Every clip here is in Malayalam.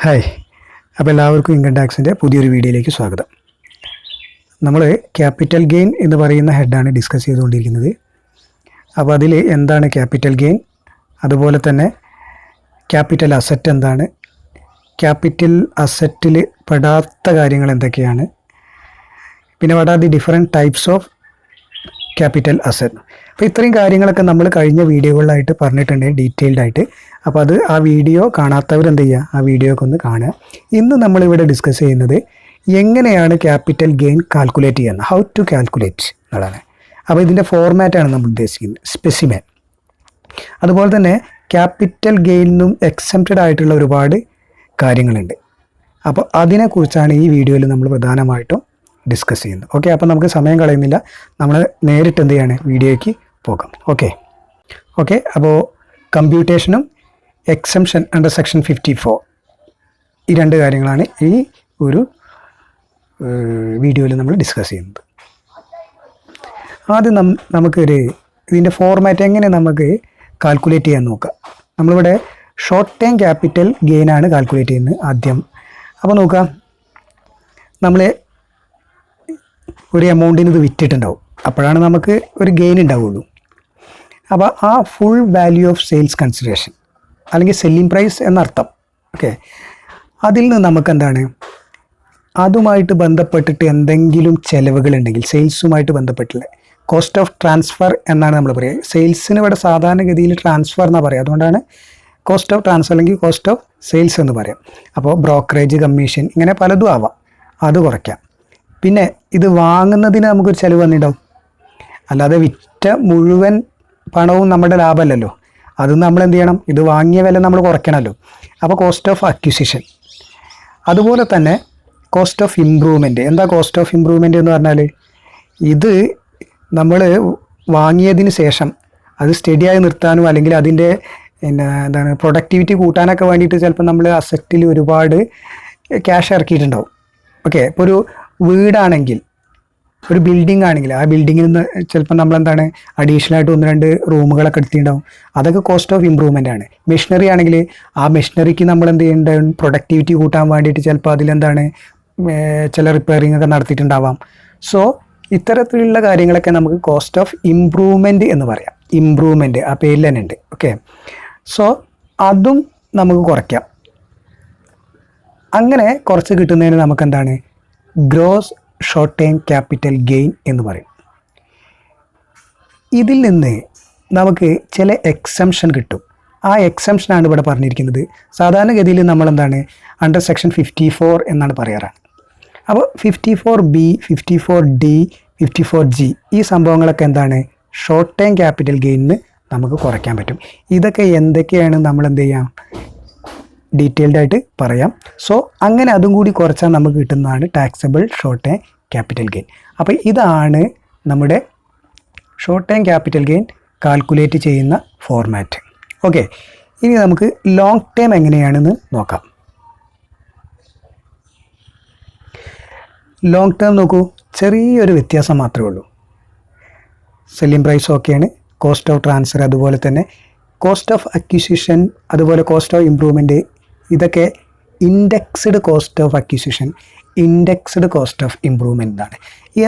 ഹായ്. അപ്പോൾ എല്ലാവർക്കും ഇൻകം ടാക്സിൻ്റെ പുതിയൊരു വീഡിയോയിലേക്ക് സ്വാഗതം. നമ്മൾ ക്യാപിറ്റൽ ഗെയിൻ എന്ന് പറയുന്ന ഹെഡാണ് ഡിസ്കസ് ചെയ്തുകൊണ്ടിരിക്കുന്നത്. അപ്പോൾ അതിൽ എന്താണ് ക്യാപിറ്റൽ ഗെയിൻ, അതുപോലെ തന്നെ ക്യാപിറ്റൽ അസറ്റ് എന്താണ്, ക്യാപിറ്റൽ അസറ്റിൽ പെടാത്ത കാര്യങ്ങൾ എന്തൊക്കെയാണ്, പിന്നെ what are the different types of capital asset. അപ്പോൾ ഇത്രയും കാര്യങ്ങളൊക്കെ നമ്മൾ കഴിഞ്ഞ വീഡിയോകളിലായിട്ട് പറഞ്ഞിട്ടുണ്ട് ഡീറ്റെയിൽഡ് ആയിട്ട്. അപ്പോൾ ആ വീഡിയോ കാണാത്തവർ എന്ത് ചെയ്യുക, ആ വീഡിയോ ഒക്കെ ഒന്ന് കാണുക. ഇന്ന് നമ്മളിവിടെ ഡിസ്കസ് ചെയ്യുന്നത് എങ്ങനെയാണ് ക്യാപിറ്റൽ ഗെയിൻ കാൽക്കുലേറ്റ് ചെയ്യുന്നത്, ഹൗ ടു കാൽക്കുലേറ്റ് എന്നുള്ളതാണ്. അപ്പോൾ ഇതിൻ്റെ ഫോർമാറ്റാണ് നമ്മൾ ഉദ്ദേശിക്കുന്നത്, സ്പെസിമെൻ. അതുപോലെ തന്നെ ക്യാപിറ്റൽ ഗെയിനിനും എക്സംപ്റ്റഡ് ആയിട്ടുള്ള ഒരുപാട് കാര്യങ്ങളുണ്ട്. അപ്പോൾ അതിനെക്കുറിച്ചാണ് ഈ വീഡിയോയിൽ നമ്മൾ പ്രധാനമായിട്ടും ഡിസ്കസ് ചെയ്യുന്നത്. ഓക്കെ, അപ്പോൾ നമുക്ക് സമയം കളയുന്നില്ല, നമ്മൾ നേരിട്ട് എന്ത് ചെയ്യാണ്, വീഡിയോയ്ക്ക് പോകാം. ഓക്കെ, അപ്പോൾ കമ്പ്യൂട്ടേഷനും എക്സംഷൻ അണ്ടർ സെക്ഷൻ 54 ഈ രണ്ട് കാര്യങ്ങളാണ് ഈ ഒരു വീഡിയോയിൽ നമ്മൾ ഡിസ്കസ് ചെയ്യുന്നത്. ആദ്യം ഇതിൻ്റെ ഫോർമാറ്റ് എങ്ങനെ നമുക്ക് കാൽക്കുലേറ്റ് ചെയ്യാൻ നോക്കാം. നമ്മളിവിടെ ഷോർട്ട് ടൈം ക്യാപിറ്റൽ ഗെയിനാണ് കാൽക്കുലേറ്റ് ചെയ്യുന്നത് ആദ്യം. അപ്പോൾ നോക്കാം, നമ്മൾ ഒരു എമൗണ്ടിന് ഇത് വിറ്റിട്ടുണ്ടാവും, അപ്പോഴാണ് നമുക്ക് ഒരു ഗെയിൻ ഉണ്ടാവുള്ളൂ. അപ്പോൾ ആ full value of sales consideration അല്ലെങ്കിൽ സെല്ലിംഗ് പ്രൈസ് എന്നർത്ഥം. ഓക്കെ, അതിൽ നിന്ന് നമുക്ക് എന്താണ്, അതുമായിട്ട് ബന്ധപ്പെട്ടിട്ട് എന്തെങ്കിലും ചിലവുകളുണ്ടെങ്കിൽ സെയിൽസുമായിട്ട് ബന്ധപ്പെട്ടുള്ള കോസ്റ്റ് ഓഫ് ട്രാൻസ്ഫർ എന്നാണ് നമ്മൾ പറയുക. സെയിൽസിന് ഇവിടെ സാധാരണഗതിയിൽ ട്രാൻസ്ഫർ എന്നാണ് പറയുക, അതുകൊണ്ടാണ് കോസ്റ്റ് ഓഫ് ട്രാൻസ്ഫർ അല്ലെങ്കിൽ കോസ്റ്റ് ഓഫ് സെയിൽസ് എന്ന് പറയാം. അപ്പോൾ ബ്രോക്കറേജ് കമ്മീഷൻ ഇങ്ങനെ പലതും ആവാം, അത് കുറയ്ക്കാം. പിന്നെ ഇത് വാങ്ങുന്നതിന് നമുക്കൊരു ചിലവ് വന്നിട്ടുണ്ടാവും, അല്ലാതെ വിറ്റ മുഴുവൻ പണവും നമ്മുടെ ലാഭമല്ലല്ലോ. അത് നമ്മൾ എന്ത് ചെയ്യണം, ഇത് വാങ്ങിയ വില നമ്മൾ കുറയ്ക്കണമല്ലോ. അപ്പോൾ കോസ്റ്റ് ഓഫ് അക്വിസിഷൻ. അതുപോലെ തന്നെ കോസ്റ്റ് ഓഫ് ഇമ്പ്രൂവ്മെൻറ്റ്. എന്താ കോസ്റ്റ് ഓഫ് ഇമ്പ്രൂവ്മെൻറ്റ് എന്ന് പറഞ്ഞാൽ, ഇത് നമ്മൾ വാങ്ങിയതിന് ശേഷം അത് സ്റ്റഡിയായി നിർത്താനും അല്ലെങ്കിൽ അതിൻ്റെ എന്താണ് പ്രൊഡക്ടിവിറ്റി കൂട്ടാനൊക്കെ വേണ്ടിയിട്ട് ചിലപ്പോൾ നമ്മൾ അസറ്റിൽ ഒരുപാട് ക്യാഷ് ഇറക്കിയിട്ടുണ്ടാവും. ഓക്കെ, ഇപ്പോൾ ഒരു വീടാണെങ്കിൽ, ഒരു ബിൽഡിംഗ് ആണെങ്കിൽ ആ ബിൽഡിങ്ങിൽ നിന്ന് ചിലപ്പോൾ നമ്മളെന്താണ് അഡീഷണലായിട്ട് 1-2 റൂമുകളൊക്കെ എടുത്തിട്ടുണ്ടാവും, അതൊക്കെ കോസ്റ്റ് ഓഫ് ഇമ്പ്രൂവ്മെൻ്റ് ആണ്. മെഷീനറി ആണെങ്കിൽ ആ മെഷീനറിക്ക് നമ്മൾ എന്ത് ചെയ്യേണ്ടത്, പ്രൊഡക്ടിവിറ്റി കൂട്ടാൻ വേണ്ടിയിട്ട് ചിലപ്പോൾ അതിലെന്താണ് ചില റിപ്പയറിംഗ് ഒക്കെ നടത്തിയിട്ടുണ്ടാവാം. സോ ഇത്തരത്തിലുള്ള കാര്യങ്ങളൊക്കെ നമുക്ക് കോസ്റ്റ് ഓഫ് ഇമ്പ്രൂവ്മെൻറ്റ് എന്ന് പറയാം. ഇമ്പ്രൂവ്മെൻറ്റ് ആ പേരിൽ തന്നെ ഉണ്ട്. ഓക്കെ, സോ അതും നമുക്ക് കുറയ്ക്കാം. അങ്ങനെ കുറച്ച് കിട്ടുന്നതിന് നമുക്ക് എന്താണ് gross short time capital gain എന്ന് പറയും. ഇതിൽ നിന്ന് നമുക്ക് ചില എക്സംഷൻ കിട്ടും. ആ എക്സംഷനാണ് ഇവിടെ പറഞ്ഞിരിക്കുന്നത്. സാധാരണഗതിയിൽ നമ്മളെന്താണ് അണ്ടർ സെക്ഷൻ 54 എന്നാണ് പറയാറ്. അപ്പോൾ 54B, 54D, 54G ഈ സംഭവങ്ങളൊക്കെ എന്താണ് ഷോർട്ട് ടൈം ക്യാപിറ്റൽ ഗെയിനിന് നമുക്ക് കുറയ്ക്കാൻ പറ്റും. ഇതൊക്കെ എന്തൊക്കെയാണ് നമ്മൾ എന്ത് ചെയ്യാം, ഡീറ്റെയിൽഡ് ആയിട്ട് പറയാം. സോ അങ്ങനെ അതും കൂടി കുറച്ചാൽ നമുക്ക് കിട്ടുന്നതാണ് taxable short time capital gain. അപ്പോൾ ഇതാണ് നമ്മുടെ short time capital gain calculate ചെയ്യുന്ന ഫോർമാറ്റ്. ഓക്കെ, ഇനി നമുക്ക് ലോങ് ടൈം എങ്ങനെയാണെന്ന് നോക്കാം. ലോങ് ടേം നോക്കൂ, ചെറിയൊരു വ്യത്യാസം മാത്രമേ ഉള്ളൂ. സെല്ലിംഗ് പ്രൈസ് ഓക്കെയാണ്, കോസ്റ്റ് ഓഫ് ട്രാൻസ്ഫർ, അതുപോലെ തന്നെ കോസ്റ്റ് ഓഫ് അക്വിസിഷൻ, അതുപോലെ കോസ്റ്റ് ഓഫ് ഇമ്പ്രൂവ്മെൻറ്റ്, ഇതൊക്കെ indexed cost of acquisition, indexed cost of improvement ആണ്.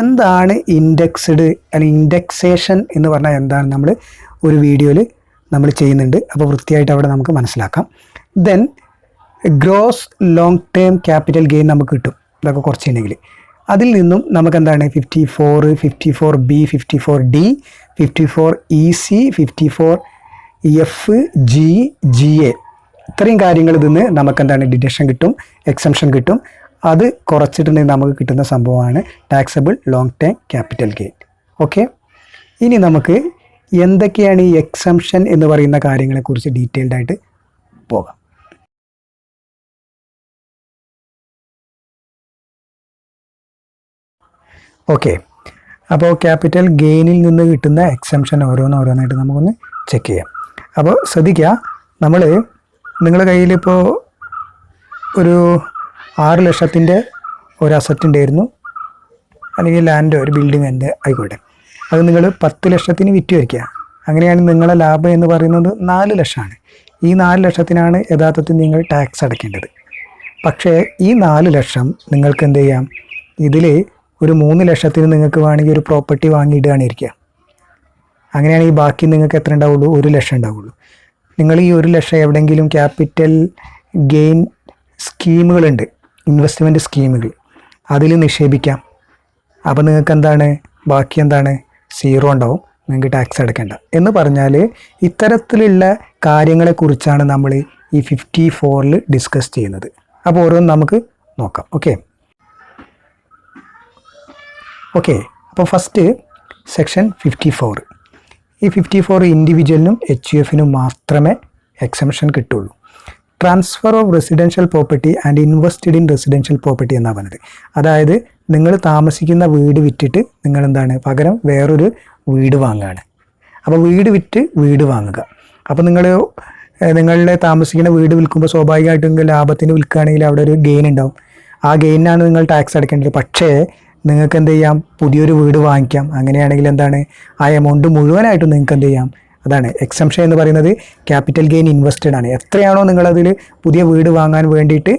എന്താണ് ഇൻഡെക്സ്ഡ് അല്ലെങ്കിൽ ഇൻഡെക്സേഷൻ എന്ന് പറഞ്ഞാൽ എന്താണ് നമ്മൾ ഒരു വീഡിയോയിൽ നമ്മൾ ചെയ്യുന്നുണ്ട്. അപ്പോൾ വൃത്തിയായിട്ട് അവിടെ നമുക്ക് മനസ്സിലാക്കാം. Then gross long term capital gain നമുക്ക് കിട്ടും. ഇതൊക്കെ കുറച്ചുണ്ടെങ്കിൽ അതിൽ നിന്നും നമുക്ക് എന്താണ് 54, 54B, 54D, 54EC, 54F, G, GA ഇത്രയും കാര്യങ്ങൾ ഇതിന്ന് നമുക്ക് എന്താണ് ഡിഡക്ഷൻ കിട്ടും, എക്സംഷൻ കിട്ടും. അത് കുറച്ചിട്ടുണ്ടെങ്കിൽ നമുക്ക് കിട്ടുന്ന സംഭവമാണ് taxable long time capital gain. Okay, ഇനി നമുക്ക് എന്തൊക്കെയാണ് ഈ എക്സംഷൻ എന്ന് പറയുന്ന കാര്യങ്ങളെക്കുറിച്ച് ഡീറ്റെയിൽഡ് ആയിട്ട് പോകാം. ഓക്കെ, അപ്പോൾ ക്യാപിറ്റൽ ഗെയിനിൽ നിന്ന് കിട്ടുന്ന എക്സംഷൻ ഓരോന്നായിട്ട് നമുക്കൊന്ന് ചെക്ക് ചെയ്യാം. അപ്പോൾ ശ്രദ്ധിക്കുക, നിങ്ങളുടെ കയ്യിലിപ്പോൾ ഒരു 6 ലക്ഷത്തിൻ്റെ ഒരു അസറ്റ് ഉണ്ടായിരുന്നു, അല്ലെങ്കിൽ ലാൻഡോ ഒരു ബിൽഡിംഗ് എൻ്റെ ആയിക്കോട്ടെ, അത് നിങ്ങൾ 10 ലക്ഷത്തിന് വിറ്റ് വയ്ക്കുക. അങ്ങനെയാണ് നിങ്ങളുടെ ലാഭം എന്ന് പറയുന്നത് 4 ലക്ഷമാണ്. ഈ 4 ലക്ഷത്തിനാണ് യഥാർത്ഥത്തിൽ നിങ്ങൾ ടാക്സ് അടയ്ക്കേണ്ടത്. പക്ഷേ ഈ 4 ലക്ഷം നിങ്ങൾക്ക് എന്ത് ചെയ്യാം, ഇതിൽ ഒരു 3 ലക്ഷത്തിന് നിങ്ങൾക്ക് വേണമെങ്കിൽ ഒരു പ്രോപ്പർട്ടി വാങ്ങിയിടുകയാണ് ഇരിക്കുക. അങ്ങനെയാണെങ്കിൽ ബാക്കി നിങ്ങൾക്ക് എത്ര ഉണ്ടാവുള്ളൂ? 1 ലക്ഷം ഉണ്ടാവുള്ളൂ. നിങ്ങൾ ഈ 1 ലക്ഷം എവിടെയെങ്കിലും ക്യാപിറ്റൽ ഗെയിൻ സ്കീമുകളുണ്ട്, ഇൻവെസ്റ്റ്മെൻറ്റ് സ്കീമുകൾ, അതിൽ നിക്ഷേപിക്കാം. അപ്പോൾ നിങ്ങൾക്ക് എന്താണ് ബാക്കി എന്താണ്? 0 ഉണ്ടാവും, നിങ്ങൾക്ക് ടാക്സ് അടയ്ക്കേണ്ട. എന്ന് പറഞ്ഞാൽ ഇത്തരത്തിലുള്ള കാര്യങ്ങളെക്കുറിച്ചാണ് നമ്മൾ ഈ 54-ൽ ഡിസ്കസ് ചെയ്യുന്നത്. അപ്പോൾ ഓരോന്ന് നമുക്ക് നോക്കാം. ഓക്കെ. അപ്പോൾ ഫസ്റ്റ് സെക്ഷൻ 54. ഈ 54 ഇൻഡിവിജ്വലിനും HUFനും മാത്രമേ എക്സംഷൻ കിട്ടുള്ളൂ. Transfer of residential property and invested in residential property എന്നാണ് പറഞ്ഞത്. അതായത് നിങ്ങൾ താമസിക്കുന്ന വീട് വിറ്റിട്ട് നിങ്ങൾ എന്താണ് പകരം വേറൊരു വീട് വാങ്ങുകയാണ്. അപ്പോൾ വീട് വിറ്റ് വീട് വാങ്ങുക. അപ്പോൾ നിങ്ങളുടെ താമസിക്കുന്ന വീട് വിൽക്കുമ്പോൾ സ്വാഭാവികമായിട്ടും ലാഭത്തിന് വിൽക്കുകയാണെങ്കിൽ അവിടെ ഒരു ഗെയിൻ ഉണ്ടാവും. ആ ഗെയിനാണ് നിങ്ങൾ ടാക്സ് അടയ്ക്കേണ്ടത്. പക്ഷേ നിങ്ങൾക്ക് എന്ത് ചെയ്യാം, പുതിയൊരു വീട് വാങ്ങിക്കാം. അങ്ങനെയാണെങ്കിൽ എന്താണ് ആ എമൗണ്ട് മുഴുവനായിട്ടും നിങ്ങൾക്ക് എന്ത് ചെയ്യാം, അതാണ് എക്സംഷൻ എന്ന് പറയുന്നത്. ക്യാപിറ്റൽ ഗെയിൻ ഇൻവെസ്റ്റഡ് ആണ്. എത്രയാണോ നിങ്ങളതിൽ പുതിയ വീട് വാങ്ങാൻ വേണ്ടിയിട്ട്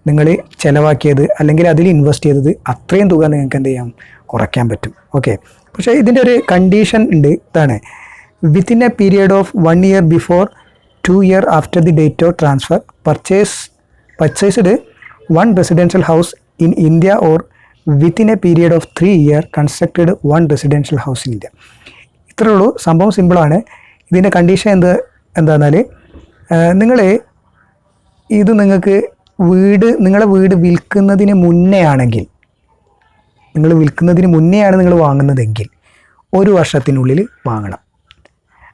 നിങ്ങൾ ചിലവാക്കിയത് അല്ലെങ്കിൽ അതിൽ ഇൻവെസ്റ്റ് ചെയ്തത്, അത്രയും തുക നിങ്ങൾക്ക് എന്ത് ചെയ്യാം, കുറയ്ക്കാൻ പറ്റും. ഓക്കെ. പക്ഷേ ഇതിൻ്റെ ഒരു കണ്ടീഷൻ ഉണ്ട്. ഇതാണ് within A period of 1 year before 2 year after the date of transfer purchased 1 residential house in India or within a period of 3 years constructed 1 residential house in India. ഇത്രയേ ഉള്ളൂ. സംഭവം സിമ്പിളാണ്. ഇതിൻ്റെ കണ്ടീഷൻ എന്താണെന്നാൽ നിങ്ങൾക്ക് നിങ്ങളെ വീട് വിൽക്കുന്നതിന് മുന്നേ ആണെങ്കിൽ, നിങ്ങൾ വാങ്ങുന്നതെങ്കിൽ 1 വർഷത്തിനുള്ളിൽ വാങ്ങണം.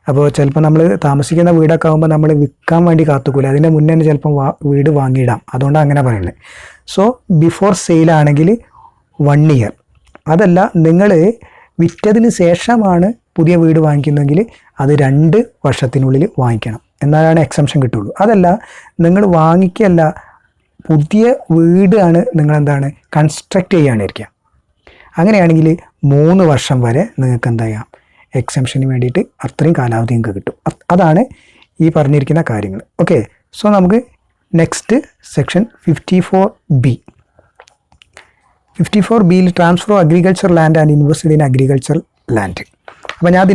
അപ്പോൾ ചിലപ്പോൾ നമ്മൾ താമസിക്കുന്ന വീടൊക്കെ ആകുമ്പോൾ നമ്മൾ വിൽക്കാൻ വേണ്ടി കാത്തുക്കൂല, അതിൻ്റെ മുന്നേ തന്നെ ചിലപ്പം വീട് വാങ്ങിയിടാം. അതുകൊണ്ടാണ് അങ്ങനെ പറയുന്നത്. സോ ബിഫോർ സെയിലാണെങ്കിൽ 1 year. അതല്ല നിങ്ങൾ വിറ്റതിന് ശേഷമാണ് പുതിയ വീട് വാങ്ങിക്കുന്നതെങ്കിൽ അത് 2 വർഷത്തിനുള്ളിൽ വാങ്ങിക്കണം, എന്നാലാണ് എക്സംഷൻ കിട്ടുള്ളൂ. അതല്ല നിങ്ങൾ വാങ്ങിക്കല്ല, പുതിയ വീടാണ് നിങ്ങളെന്താണ് കൺസ്ട്രക്റ്റ് ചെയ്യാനിരിക്കുക. അങ്ങനെയാണെങ്കിൽ 3 വർഷം വരെ നിങ്ങൾക്ക് എന്താ ചെയ്യാം, എക്സംഷന് വേണ്ടിയിട്ട് അത്രയും കാലാവധി നിങ്ങൾക്ക് കിട്ടും. അതാണ് ഈ പറഞ്ഞിരിക്കുന്ന കാര്യങ്ങൾ. ഓക്കെ. സോ നമുക്ക് നെക്സ്റ്റ് സെക്ഷൻ 54B. 54Bയിൽ transfer of agriculture land and invested in agriculture land. അപ്പോൾ ഞാൻ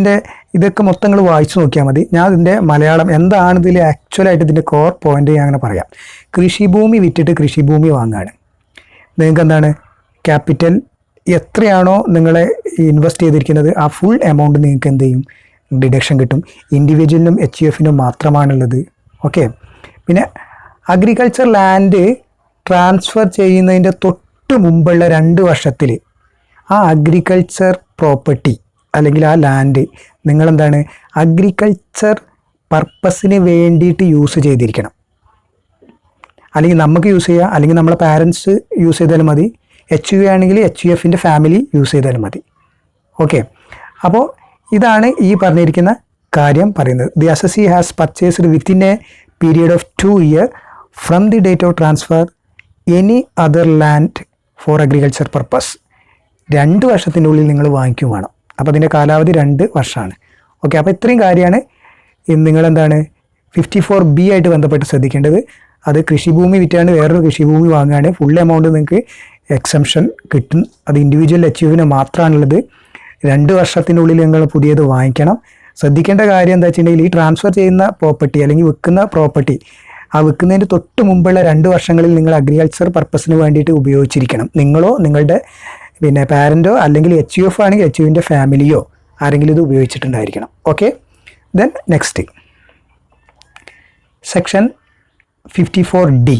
ഇതൊക്കെ മൊത്തങ്ങൾ വായിച്ചു നോക്കിയാൽ മതി. ഞാൻ ഇതിൻ്റെ മലയാളം എന്താണ് ഇതിൽ ആക്ച്വലായിട്ട് ഇതിൻ്റെ കോർ പോയിന്റ് ഞാൻ അങ്ങനെ പറയാം. കൃഷിഭൂമി വിറ്റിട്ട് കൃഷിഭൂമി വാങ്ങുകയാണ്. നിങ്ങൾക്ക് എന്താണ് ക്യാപിറ്റൽ എത്രയാണോ നിങ്ങളെ ഇൻവെസ്റ്റ് ചെയ്തിരിക്കുന്നത് ആ ഫുൾ എമൗണ്ട് നിങ്ങൾക്ക് എന്ത് ചെയ്യും, ഡിഡക്ഷൻ കിട്ടും. ഇൻഡിവിജ്വലിനും HUFനും മാത്രമാണുള്ളത്. ഓക്കെ. പിന്നെ അഗ്രികൾച്ചർ ലാൻഡ് ട്രാൻസ്ഫർ ചെയ്യുന്നതിൻ്റെ തൊട്ട് മുമ്പുള്ള 2 വർഷത്തിൽ ആ അഗ്രികൾച്ചർ പ്രോപ്പർട്ടി അല്ലെങ്കിൽ ആ ലാൻഡ് നിങ്ങളെന്താണ് അഗ്രികൾച്ചർ പർപ്പസിന് വേണ്ടിയിട്ട് യൂസ് ചെയ്തിരിക്കണം. അല്ലെങ്കിൽ നമുക്ക് യൂസ് ചെയ്യാം, അല്ലെങ്കിൽ നമ്മളെ പാരൻസ് യൂസ് ചെയ്താലും മതി. HUF ആണെങ്കിൽ HUFൻ്റെ ഫാമിലി യൂസ് ചെയ്താലും മതി. ഓക്കെ. അപ്പോൾ ഇതാണ് ഈ പറഞ്ഞിരിക്കുന്ന കാര്യം പറയുന്നത്. The assessee has purchased within A period of 2 years from the date of transfer any other land four agriculture purpose. 2 വർഷത്തിൻ്റെ ഉള്ളിൽ നിങ്ങൾ വാങ്ങിക്കും വേണം. അപ്പോൾ അതിൻ്റെ കാലാവധി 2 വർഷമാണ്. ഓക്കെ. അപ്പോൾ ഇത്രയും കാര്യമാണ് നിങ്ങളെന്താണ് 54B ആയിട്ട് ബന്ധപ്പെട്ട് ശ്രദ്ധിക്കേണ്ടത്. അത് കൃഷിഭൂമി വിറ്റാണ് വേറൊരു കൃഷിഭൂമി വാങ്ങുകയാണ്, ഫുൾ എമൗണ്ട് നിങ്ങൾക്ക് എക്സംഷൻ കിട്ടും. അത് ഇൻഡിവിജ്വൽ HUFന് മാത്രമാണുള്ളത്. 2 വർഷത്തിനുള്ളിൽ നിങ്ങൾ പുതിയത് വാങ്ങിക്കണം. ശ്രദ്ധിക്കേണ്ട കാര്യം എന്താ വെച്ചിട്ടുണ്ടെങ്കിൽ ഈ ട്രാൻസ്ഫർ ചെയ്യുന്ന പ്രോപ്പർട്ടി അല്ലെങ്കിൽ വിൽക്കുന്ന പ്രോപ്പർട്ടി ആ വിൽക്കുന്നതിന് തൊട്ട് മുമ്പുള്ള 2 വർഷങ്ങളിൽ നിങ്ങൾ അഗ്രികൾച്ചർ പർപ്പസിന് വേണ്ടിയിട്ട് ഉപയോഗിച്ചിരിക്കണം. നിങ്ങളോ നിങ്ങളുടെ പാരൻറ്റോ അല്ലെങ്കിൽ HUF ആണെങ്കിൽ HUFൻ്റെ ഫാമിലിയോ ആരെങ്കിലും ഇത് ഉപയോഗിച്ചിട്ടുണ്ടായിരിക്കണം. Okay. Then next section 54D.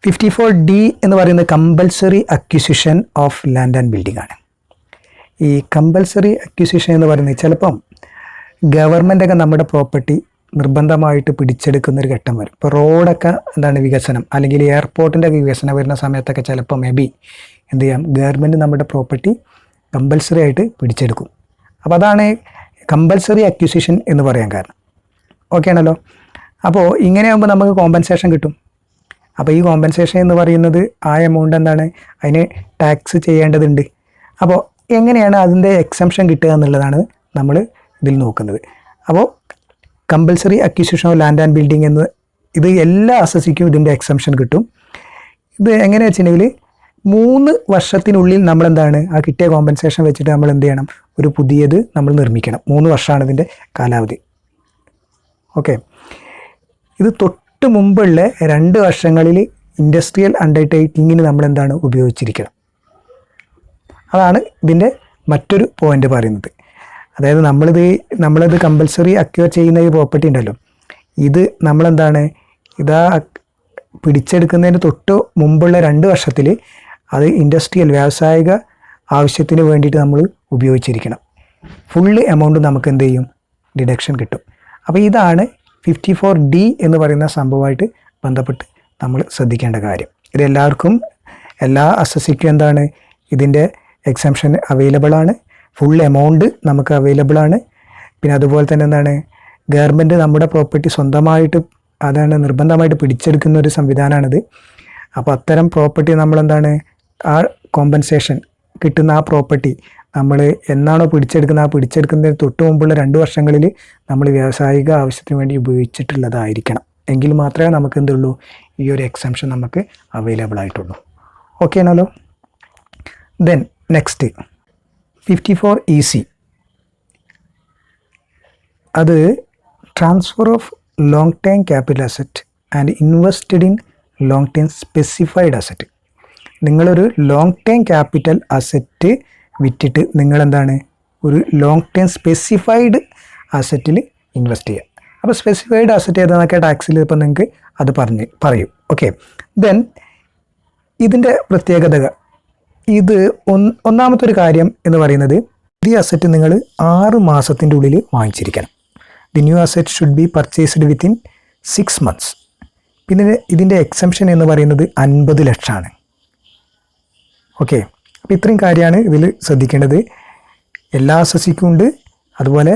54D എന്ന് പറയുന്നത് compulsory acquisition of land and building ആണ്. ഈ കമ്പൽസറി അക്വിസിഷൻ എന്ന് പറയുന്നത് ചിലപ്പം ഗവൺമെൻറ്റൊക്കെ നമ്മുടെ പ്രോപ്പർട്ടി നിർബന്ധമായിട്ട് പിടിച്ചെടുക്കുന്നൊരു ഘട്ടം വരും. ഇപ്പോൾ റോഡൊക്കെ വികസനം അല്ലെങ്കിൽ എയർപോർട്ടിൻ്റെ വികസനം വരുന്ന സമയത്തൊക്കെ ചിലപ്പോൾ മേ ബി എന്ത് ചെയ്യാം, ഗവൺമെൻറ് നമ്മുടെ പ്രോപ്പർട്ടി കമ്പൽസറി ആയിട്ട് പിടിച്ചെടുക്കും. അപ്പോൾ അതാണ് കമ്പൽസറി അക്വിസിഷൻ എന്ന് പറയാൻ കാരണം. ഓക്കെ ആണല്ലോ. അപ്പോൾ ഇങ്ങനെയാകുമ്പോൾ നമുക്ക് കോമ്പൻസേഷൻ കിട്ടും. അപ്പോൾ ഈ കോമ്പൻസേഷൻ എന്ന് പറയുന്നത് ആ എമൗണ്ട് അതിന് ടാക്സ് ചെയ്യേണ്ടതുണ്ട്. അപ്പോൾ എങ്ങനെയാണ് അതിൻ്റെ എക്സംഷൻ കിട്ടുക എന്നുള്ളതാണ് നമ്മൾ ഇതിൽ നോക്കുന്നത്. അപ്പോൾ compulsory acquisition of land and building ഇത് എല്ലാ അസസിക്കും ഇതിൻ്റെ എക്സംഷൻ കിട്ടും. ഇത് എങ്ങനെയാ വെച്ചിട്ടുണ്ടെങ്കിൽ 3 വർഷത്തിനുള്ളിൽ നമ്മളെന്താണ് ആ കിട്ടിയ കോമ്പൻസേഷൻ വെച്ചിട്ട് നമ്മൾ എന്ത് ചെയ്യണം, ഒരു പുതിയത് നമ്മൾ നിർമ്മിക്കണം. 3 വർഷമാണ് ഇതിൻ്റെ കാലാവധി. ഓക്കെ, ഇത് തൊട്ട് മുമ്പുള്ള 2 വർഷങ്ങളിൽ ഇൻഡസ്ട്രിയൽ അണ്ടർടേക്കിങ്ങിന് നമ്മളെന്താണ് ഉപയോഗിച്ചിരിക്കണം. അതാണ് ഇതിൻ്റെ മറ്റൊരു പോയിന്റ് പറയുന്നത്. അതായത് നമ്മളത് കമ്പൽസറി അക്വയർ ചെയ്യുന്ന ഈ പ്രോപ്പർട്ടി ഉണ്ടല്ലോ, ഇത് നമ്മളെന്താണ് ഇതാ പിടിച്ചെടുക്കുന്നതിന് തൊട്ട് മുമ്പുള്ള 2 വർഷത്തിൽ അത് ഇൻഡസ്ട്രിയൽ വ്യാവസായിക ആവശ്യത്തിന് വേണ്ടിയിട്ട് നമ്മൾ ഉപയോഗിച്ചിരിക്കണം. ഫുള്ള് എമൗണ്ട് നമുക്ക് എന്ത് ചെയ്യും, ഡിഡക്ഷൻ കിട്ടും. അപ്പോൾ ഇതാണ് 54D എന്ന് പറയുന്ന സംഭവമായിട്ട് ബന്ധപ്പെട്ട് നമ്മൾ ശ്രദ്ധിക്കേണ്ട കാര്യം. ഇതെല്ലാവർക്കും എല്ലാ അസസിക്കും എന്താണ് ഇതിൻ്റെ എക്സംഷൻ അവൈലബിൾ ആണ്. ഫുൾ എമൗണ്ട് നമുക്ക് അവൈലബിൾ ആണ്. പിന്നെ അതുപോലെ തന്നെ എന്താണ് ഗവൺമെൻറ് നമ്മുടെ പ്രോപ്പർട്ടി സ്വന്തമായിട്ട് അതാണ് നിർബന്ധമായിട്ട് പിടിച്ചെടുക്കുന്ന ഒരു സംവിധാനമാണിത്. അപ്പോൾ അത്തരം പ്രോപ്പർട്ടി നമ്മളെന്താണ് ആ കോമ്പൻസേഷൻ കിട്ടുന്ന ആ പ്രോപ്പർട്ടി നമ്മൾ എന്നാണോ പിടിച്ചെടുക്കുന്നതിന് തൊട്ട് മുമ്പുള്ള 2 വർഷങ്ങളിൽ നമ്മൾ വ്യാവസായിക ആവശ്യത്തിന് വേണ്ടി ഉപയോഗിച്ചിട്ടുള്ളതായിരിക്കണം. എങ്കിൽ മാത്രമേ നമുക്ക് എന്തുള്ളൂ, ഈ ഒരു എക്സംഷൻ നമുക്ക് അവൈലബിൾ ആയിട്ടുള്ളൂ. ഓക്കെ ആണല്ലോ. ദെൻ നെക്സ്റ്റ് 54EC, അത് transfer of long time capital asset and invested in long time specified asset. നിങ്ങളൊരു ലോങ് ടൈം ക്യാപിറ്റൽ അസറ്റ് വിറ്റിട്ട് നിങ്ങളെന്താണ് ഒരു ലോങ് ടൈം സ്പെസിഫൈഡ് അസറ്റിൽ ഇൻവെസ്റ്റ് ചെയ്യുക. അപ്പോൾ സ്പെസിഫൈഡ് അസറ്റ് ഏതാണെന്നൊക്കെ ടാക്സിൽ ഇപ്പോൾ നിങ്ങൾക്ക് അത് പറയും. ഓക്കെ, ദെൻ ഇതിൻ്റെ പ്രത്യേകതകൾ, ഇത് ഒന്നാമത്തെ ഒരു കാര്യം എന്ന് പറയുന്നത് ഈ അസറ്റ് നിങ്ങൾ 6 മാസത്തിൻ്റെ ഉള്ളിൽ വാങ്ങിച്ചിരിക്കണം. The new asset should be purchased within 6 months. പിന്നെ ഇതിൻ്റെ എക്സംഷൻ എന്ന് പറയുന്നത് 50 ലക്ഷമാണ്. ഓക്കെ, അപ്പോൾ ഇത്രയും കാര്യമാണ് ഇതിൽ ശ്രദ്ധിക്കേണ്ടത്. എല്ലാ അസസിക്കും ഉണ്ട്. അതുപോലെ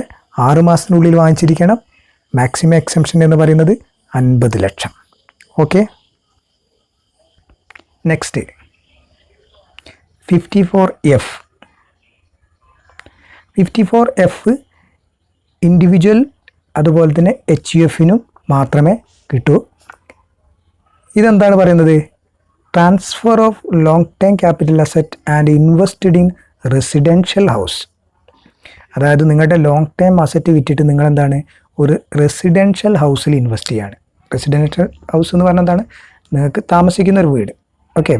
6 മാസത്തിനുള്ളിൽ വാങ്ങിച്ചിരിക്കണം. മാക്സിമം എക്സംഷൻ എന്ന് പറയുന്നത് 50 ലക്ഷം. Okay, next 54F. 54F individual അതുപോലെ തന്നെ HUFനും മാത്രമേ കിട്ടൂ. ഇതെന്താണ് പറയുന്നത്, transfer of long time capital asset and invested in residential house. അതായത് നിങ്ങളുടെ ലോങ് ടൈം അസറ്റ് വിറ്റിട്ട് നിങ്ങളെന്താണ് ഒരു റെസിഡൻഷ്യൽ ഹൗസിൽ ഇൻവെസ്റ്റ് ചെയ്യാണ്. റെസിഡൻഷ്യൽ ഹൗസ് എന്ന് പറഞ്ഞാൽ എന്താണ്, നിങ്ങൾക്ക് താമസിക്കുന്ന ഒരു വീട്. ഓക്കെ,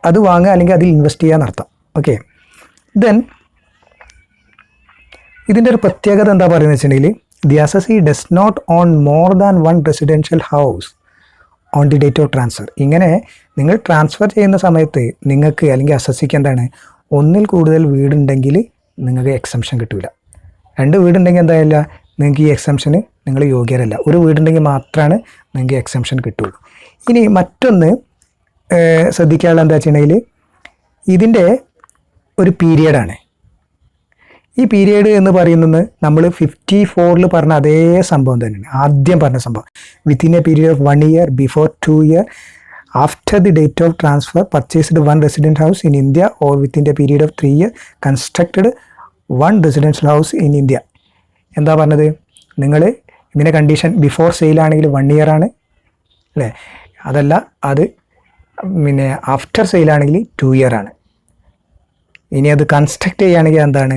അത് വാങ്ങുക അല്ലെങ്കിൽ അതിൽ ഇൻവെസ്റ്റ് ചെയ്യാൻ അർത്ഥം. ഓക്കെ, ദെൻ ഇതിൻ്റെ ഒരു പ്രത്യേകത എന്താ പറയുന്നത് വെച്ചിട്ടുണ്ടെങ്കിൽ, the assessee does not own more than 1 residential house on the date of transfer. ഇങ്ങനെ നിങ്ങൾ ട്രാൻസ്ഫർ ചെയ്യുന്ന സമയത്ത് നിങ്ങൾക്ക് അല്ലെങ്കിൽ അസസിക്ക് എന്താണ് ഒന്നിൽ കൂടുതൽ വീടുണ്ടെങ്കിൽ നിങ്ങൾക്ക് എക്സംഷൻ കിട്ടില്ല. 2 വീടുണ്ടെങ്കിൽ എന്തായാലും നിങ്ങൾക്ക് ഈ എക്സംഷന് നിങ്ങൾ യോഗ്യരല്ല. ഒരു വീടുണ്ടെങ്കിൽ മാത്രമാണ് നിങ്ങൾക്ക് എക്സംഷൻ കിട്ടുള്ളൂ. ഇനി മറ്റൊന്ന് ശ്രദ്ധിക്കാനുള്ള എന്താ വെച്ചിട്ടുണ്ടെങ്കിൽ, ഇതിൻ്റെ ഒരു പീരിയഡാണ്. ഈ പീരിയഡ് എന്ന് പറയുന്നത് നമ്മൾ 54 പറഞ്ഞ അതേ സംഭവം തന്നെയാണ്. ആദ്യം പറഞ്ഞ സംഭവം, within A period of 1 year before 2 year after the date of transfer purchased 1 resident house in India or within A period of 3 year constructed 1 residential house in India. എന്താ പറഞ്ഞത്, നിങ്ങൾ ഇതിൻ്റെ കണ്ടീഷൻ ബിഫോർ സെയിലാണെങ്കിൽ 1 year ആണ് അല്ലേ, അതല്ല അത് പിന്നെ ആഫ്റ്റർ സെയിലാണെങ്കിൽ 2 year ആണ്. ഇനി അത് കൺസ്ട്രക്റ്റ് ചെയ്യുകയാണെങ്കിൽ എന്താണ്,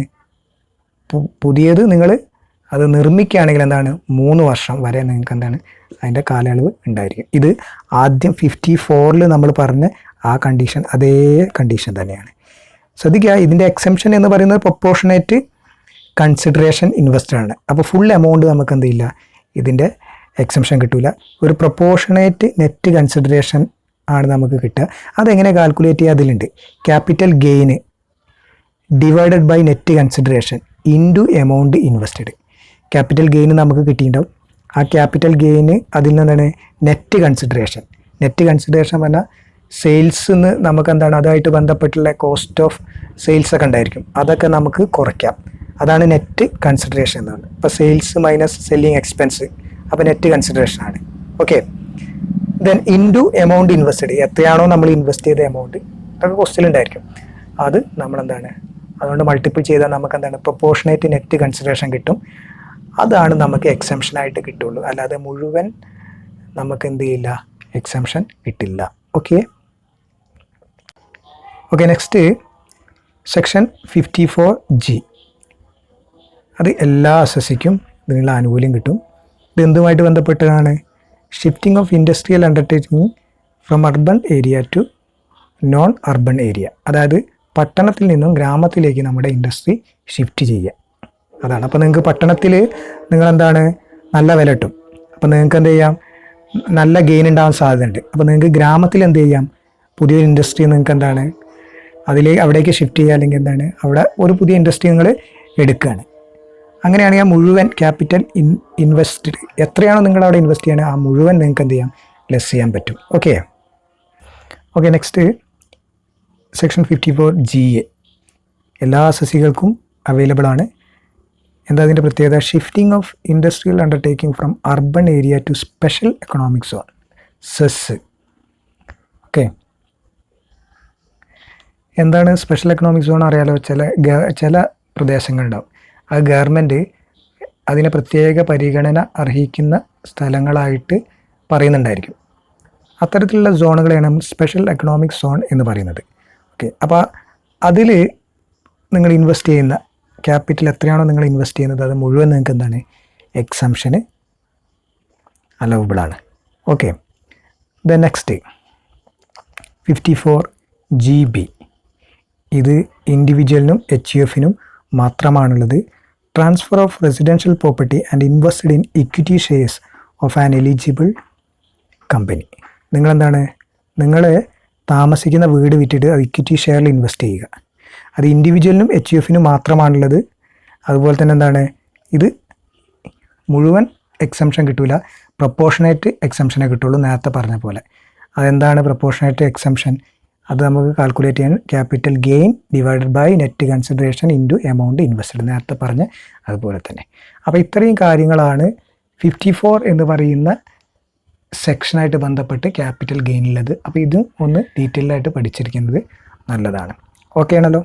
പുതിയത് നിങ്ങൾ അത് നിർമ്മിക്കുകയാണെങ്കിൽ എന്താണ് 3 വർഷം വരെ നിങ്ങൾക്ക് എന്താണ് അതിൻ്റെ കാലയളവ് ഉണ്ടായിരിക്കും. ഇത് ആദ്യം 54 നമ്മൾ പറഞ്ഞ ആ കണ്ടീഷൻ അതേ കണ്ടീഷൻ തന്നെയാണ്. ശ്രദ്ധിക്കുക, ഇതിൻ്റെ എക്സംഷൻ എന്ന് പറയുന്നത് പ്രൊപ്പോർഷനേറ്റ് കൺസിഡറേഷൻ ഇൻവെസ്റ്റഡ് ആണ്. അപ്പോൾ ഫുൾ എമൗണ്ട് നമുക്ക് എന്തില്ല ഇതിൻ്റെ എക്സംഷൻ കിട്ടില്ല. ഒരു പ്രൊപ്പോർഷനേറ്റ് നെറ്റ് കൺസിഡറേഷൻ ആണ് നമുക്ക് കിട്ടുക. അതെങ്ങനെ കാൽക്കുലേറ്റ് ചെയ്യുക, അതിലുണ്ട് capital gain divided by net consideration into amount invested. Capital gain നമുക്ക് കിട്ടിയിട്ടുണ്ടാവും. ആ ക്യാപിറ്റൽ ഗെയിന് അതിൽ നിന്നാണ് നെറ്റ് കൺസിഡറേഷൻ പറഞ്ഞാൽ സെയിൽസ് നിന്ന് നമുക്ക് എന്താണ് അതുമായിട്ട് ബന്ധപ്പെട്ടുള്ള കോസ്റ്റ് ഓഫ് സെയിൽസ് ഒക്കെ ഉണ്ടായിരിക്കും, അതൊക്കെ നമുക്ക് കുറയ്ക്കാം. അതാണ് നെറ്റ് കൺസിഡറേഷൻ എന്ന് പറയുന്നത്. ഇപ്പോൾ സെയിൽസ് മൈനസ് സെല്ലിങ് എക്സ്പെൻസ്, അപ്പോൾ നെറ്റ് കൺസിഡറേഷൻ ആണ്. Okay, then into amount invested, എത്രയാണോ നമ്മൾ ഇൻവെസ്റ്റ് ചെയ്ത എമൗണ്ട് അതൊക്കെ ക്വസ്റ്റ്യൻ ഉണ്ടായിരിക്കും, അത് നമ്മളെന്താണ് അതുകൊണ്ട് മൾട്ടിപ്പിൾ ചെയ്താൽ നമുക്ക് എന്താണ് പ്രൊപ്പോർഷനേറ്റ് നെറ്റ് കൺസിഡറേഷൻ കിട്ടും. അതാണ് നമുക്ക് എക്സംഷനായിട്ട് കിട്ടുള്ളൂ. അല്ലാതെ മുഴുവൻ നമുക്ക് എന്ത് ചെയ്യില്ല, എക്സംഷൻ കിട്ടില്ല. Okay okay next section 54G. അത് എല്ലാ അസസിക്കും ഇതിനുള്ള ആനുകൂല്യം കിട്ടും. ഇത് എന്തുമായിട്ട് ബന്ധപ്പെട്ടതാണ്? Shifting of industrial undertaking from urban area to non urban area. അതായത് പട്ടണത്തിൽ നിന്നും ഗ്രാമത്തിലേക്ക് നമ്മുടെ ഇൻഡസ്ട്രി ഷിഫ്റ്റ് ചെയ്യുക, അതാണ്. അപ്പോൾ നിങ്ങൾക്ക് പട്ടണത്തിൽ നിങ്ങളെന്താണ് നല്ല വില കിട്ടും, അപ്പോൾ നിങ്ങൾക്ക് എന്ത് ചെയ്യാം, നല്ല ഗെയിൻ ഉണ്ടാകാൻ സാധ്യതയുണ്ട്. അപ്പോൾ നിങ്ങൾക്ക് ഗ്രാമത്തിൽ എന്ത് ചെയ്യാം, പുതിയൊരു ഇൻഡസ്ട്രി നിങ്ങൾക്ക് എന്താണ് അവിടേക്ക് ഷിഫ്റ്റ് ചെയ്യുക, അല്ലെങ്കിൽ എന്താണ് അവിടെ ഒരു പുതിയ ഇൻഡസ്ട്രി നിങ്ങൾ എടുക്കുകയാണ്. അങ്ങനെയാണെങ്കിൽ ആ മുഴുവൻ ക്യാപിറ്റൽ ഇൻവെസ്റ്റഡ് എത്രയാണോ നിങ്ങൾ അവിടെ ഇൻവെസ്റ്റ് ചെയ്യണത്, ആ മുഴുവൻ നിങ്ങൾക്ക് എന്ത് ചെയ്യാം, ലെസ് ചെയ്യാൻ പറ്റും. Okay okay next section 54GA എല്ലാ അസസികൾക്കും അവൈലബിൾ ആണ്. എന്താ അതിൻ്റെ പ്രത്യേകത? Shifting of industrial undertaking from urban area to special economic zone SEZ. Okay എന്താണ് സ്പെഷ്യൽ എക്കണോമിക് സോൺ അറിയാലോ. ചില പ്രദേശങ്ങളുണ്ടാവും, അത് ഗവൺമെൻറ് അതിനെ പ്രത്യേക പരിഗണന അർഹിക്കുന്ന സ്ഥലങ്ങളായിട്ട് പറയുന്നുണ്ടായിരിക്കും. അത്തരത്തിലുള്ള സോണുകളെയാണ് സ്പെഷ്യൽ എക്കണോമിക് സോൺ എന്ന് പറയുന്നത്. ഓക്കെ അപ്പോൾ അതിൽ നിങ്ങൾ ഇൻവെസ്റ്റ് ചെയ്യുന്ന ക്യാപിറ്റൽ എത്രയാണോ നിങ്ങൾ ഇൻവെസ്റ്റ് ചെയ്യുന്നത്, അത് മുഴുവൻ നിങ്ങൾക്ക് എന്താണ്, എക്സംഷന് അലവബിളാണ്. Okay the next 54GB. ഇത് ഇൻഡിവിജ്വലിനും HUFനും മാത്രമാണുള്ളത്. Transfer of residential property and invested in equity shares of an eligible company. നിങ്ങളെന്താണ്, നിങ്ങൾ താമസിക്കുന്ന വീട് വിറ്റിട്ട് അത് ഇക്വിറ്റി ഷെയറിൽ ഇൻവെസ്റ്റ് ചെയ്യുക. അത് ഇൻഡിവിജ്വലിനും HUFനും മാത്രമാണുള്ളത്. അതുപോലെ തന്നെ എന്താണ്, ഇത് മുഴുവൻ എക്സംഷൻ കിട്ടില്ല, പ്രൊപ്പോർഷനേറ്റ് എക്സംഷനെ കിട്ടുള്ളൂ. നേരത്തെ പറഞ്ഞ പോലെ അതെന്താണ് പ്രൊപ്പോർഷനേറ്റ് എക്സംഷൻ? അത് നമുക്ക് കാൽക്കുലേറ്റ് ചെയ്യാൻ capital gain divided by net consideration into amount invested, നേരത്തെ പറഞ്ഞ് അതുപോലെ തന്നെ. അപ്പോൾ ഇത്രയും കാര്യങ്ങളാണ് 54 എന്ന് പറയുന്ന സെക്ഷനായിട്ട് ബന്ധപ്പെട്ട് ക്യാപിറ്റൽ ഗെയിനുള്ളത്. അപ്പോൾ ഇതും ഒന്ന് ഡീറ്റെയിൽഡായിട്ട് പഠിച്ചിരിക്കുന്നത് നല്ലതാണ്. ഓക്കെ ആണല്ലോ.